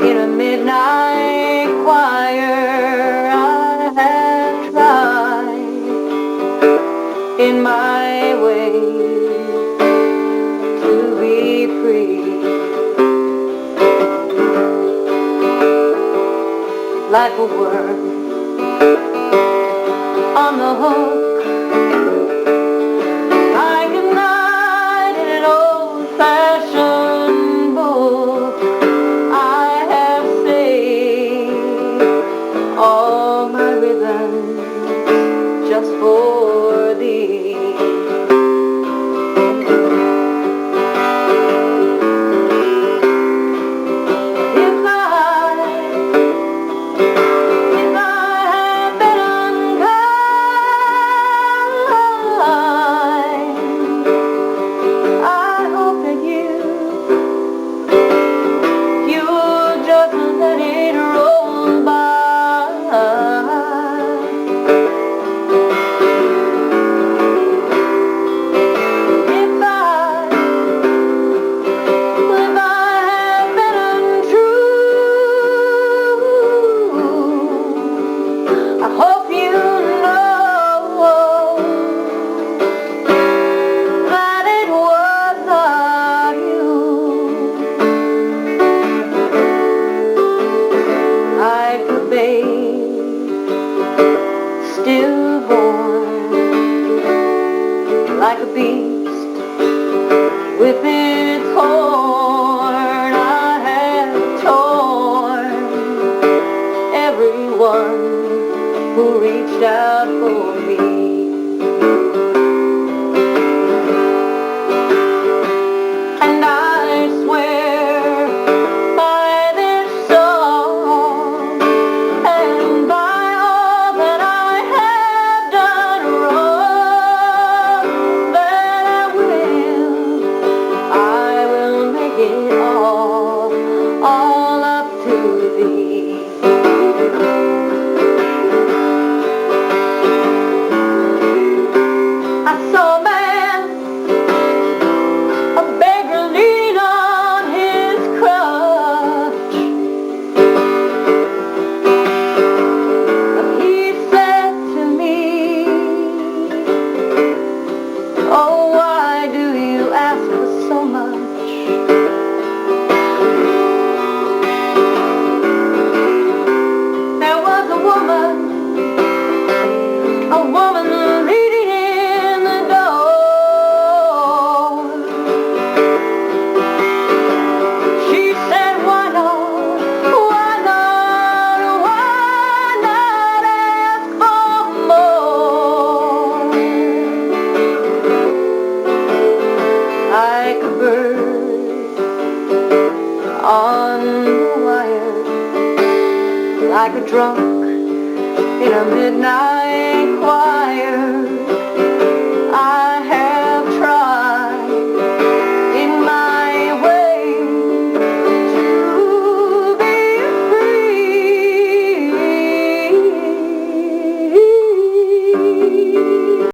in a midnight choir. I have tried in my way to be free, like a worm on the hook, like a knight in an old-fashioned book. I have saved all my rhythms just for thee. Stillborn, like a beast with its horn. I have torn everyone who reached out for me. And I swear by this song and by all that I have done wrong, that I will make it all up to thee. I saw a man, a beggar lean on his crutch. He said to me, oh, why do you ask for so much? There was a woman leaning in the door. She said, why not ask for more? Like a bird on the wire, like a drunk in a midnight choir.